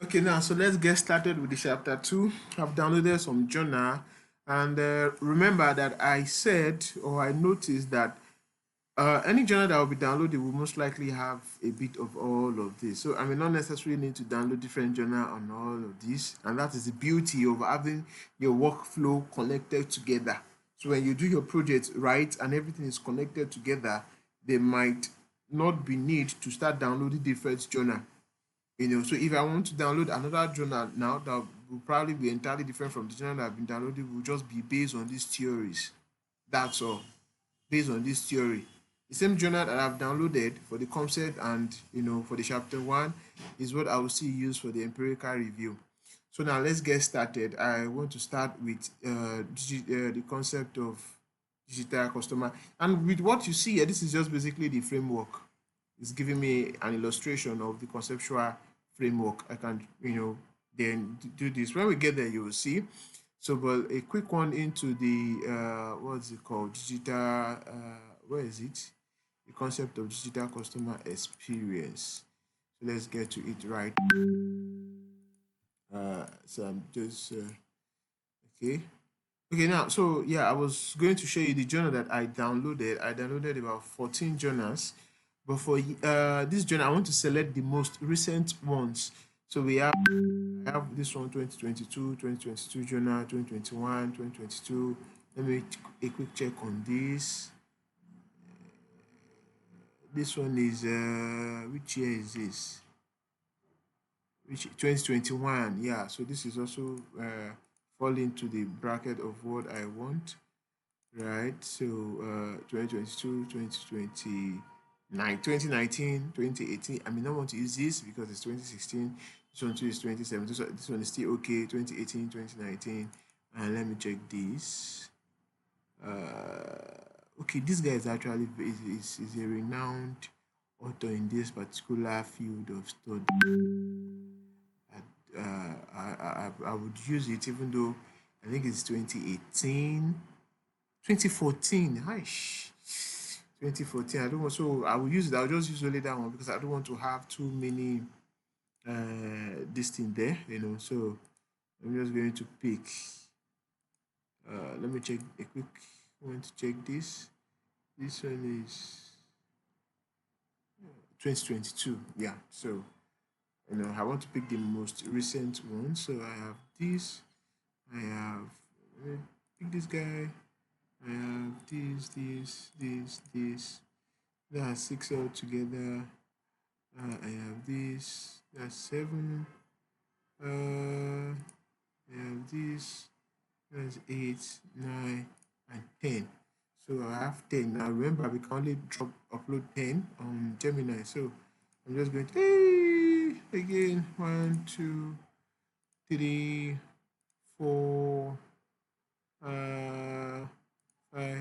Okay, now so let's get started with the chapter 2. I've downloaded some journal, and remember that I said or I noticed that any journal that will be downloaded will most likely have a bit of all of this. So I may not necessarily need to download different journal on all of this, and that is the beauty of having your workflow connected together. So when you do your project right and everything is connected together, there might not be need to start downloading different journal. So if I want to download another journal now that will probably be entirely different from the journal that I've been downloading, will just be based on these theories. That's all. Based on this theory. The same journal that I've downloaded for the concept and for the chapter 1 is what I will still use for the empirical review. So now let's get started. I want to start with the concept of digital customer. And with what you see here, this is just basically the framework. It's giving me an illustration of the conceptual framework. I can, then do this. When we get there, you will see. So, but a quick one into the, what's it called? Where is it? The concept of digital customer experience. So let's get to it right. So I'm just, okay. Okay, now, so yeah, I was going to show you the journal that I downloaded. I downloaded about 14 journals, but for this journal, I want to select the most recent ones. So I have this one 2022 journal, 2021, 2022. Let me a quick check on this. This one is which year is this? Which 2021? Yeah, so this is also fall into the bracket of what I want. Right, so 2022, 2029, 2019, 2018. I may not want to use this because it's 2016. This one too is 2017. So this one is still okay. 2018, 2019. And let me check this. Okay, this guy is actually is a renowned author in this particular field of study. I would use it even though I think it's 2018. 2014. Hi. 2014. I don't want, so I will use it. I'll just use only that one because I don't want to have too many this thing there, So I'm just going to pick. Let me check a quick one to check this. This one is 2022. Yeah. So I want to pick the most recent one. So I have this. I have pick this guy. I have this. There are 6 altogether. I have this. That's 7. I have this. That's 8, 9, and 10. So I have 10. Now remember, we can only upload 10 on Gemini. So I'm just going to again 1, 2, 3, 4, 5,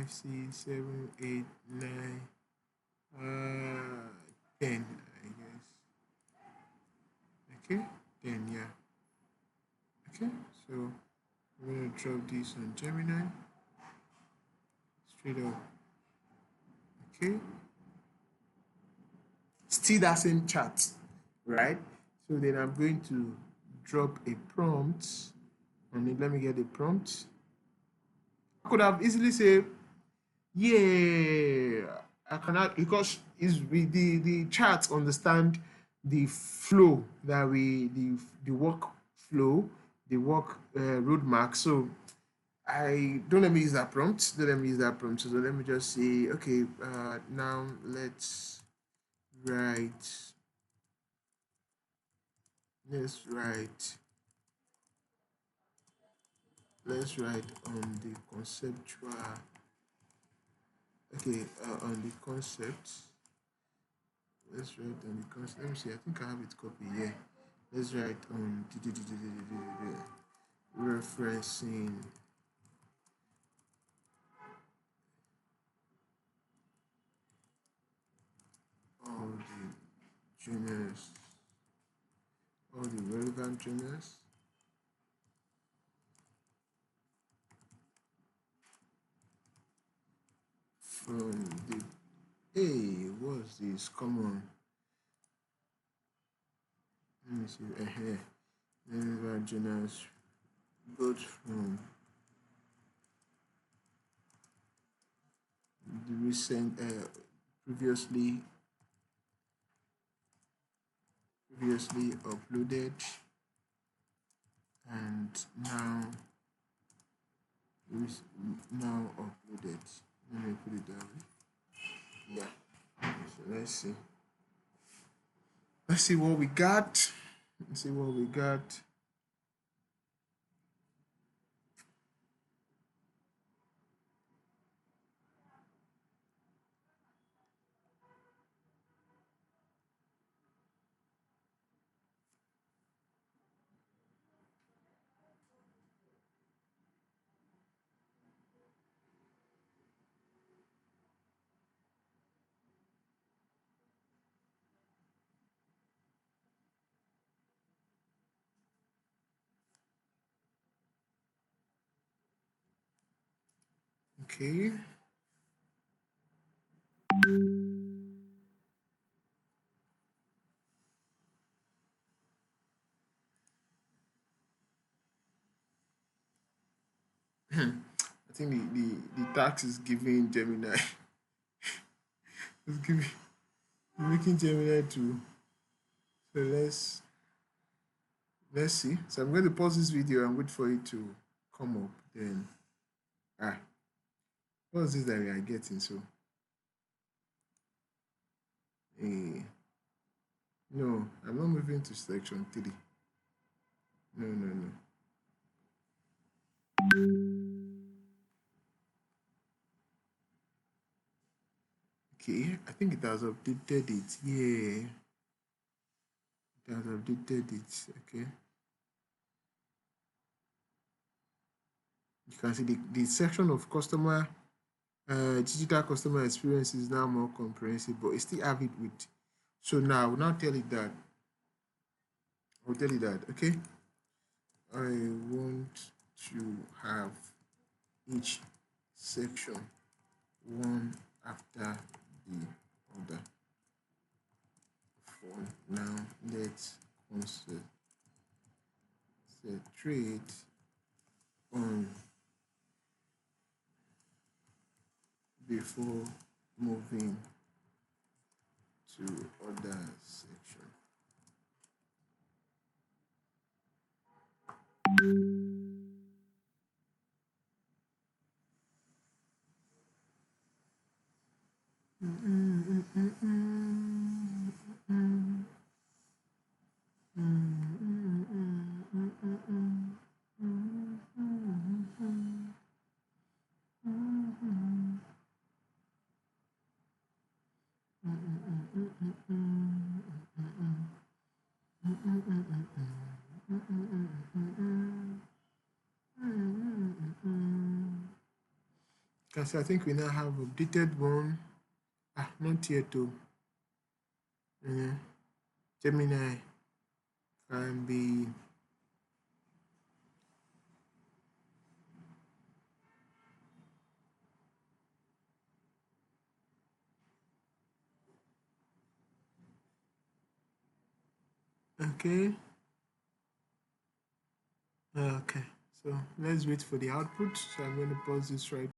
6, 7, 8, 9, 10, I guess. Okay, 10, yeah. Okay, so I'm going to drop this on Gemini. Straight up. Okay. Still that same chart, right? So then I'm going to drop a prompt on it. Let me get the prompt. I could have easily said, yeah, I cannot, because is the charts understand the flow that the work flow, the work roadmap. So I don't let me use that prompt. Don't let me use that prompt. So let me just say, okay, now write let's write let's write on the conceptual. Okay, on the concept. Let's write on the concept. Let me see. I think I have it copied here. Let's write on referencing all the journals, all the relevant journals from the. Hey, what's this? Come on. Let me see. journals both from the recent previously uploaded and now uploaded. Let me put it that way. Yeah. So let's see. Let's see what we got. Okay. I think the tax is giving Gemini. It's giving making Gemini to. So let's see. So I'm going to pause this video and wait for it to come up. Then what's this that we are getting? So no, I'm not moving to section 3. No. Okay, I think it has updated it. Yeah. It has updated it. Okay. You can see the section of customer digital customer experience is now more comprehensive, but it still have it with. So now I will now tell it that. I'll tell you that, okay? I want to have each section one after the other. For now, let's concentrate on before moving to other section. Because I think we now have updated one. Not yet too. Gemini can be okay. Okay, so let's wait for the output. So I'm going to pause this right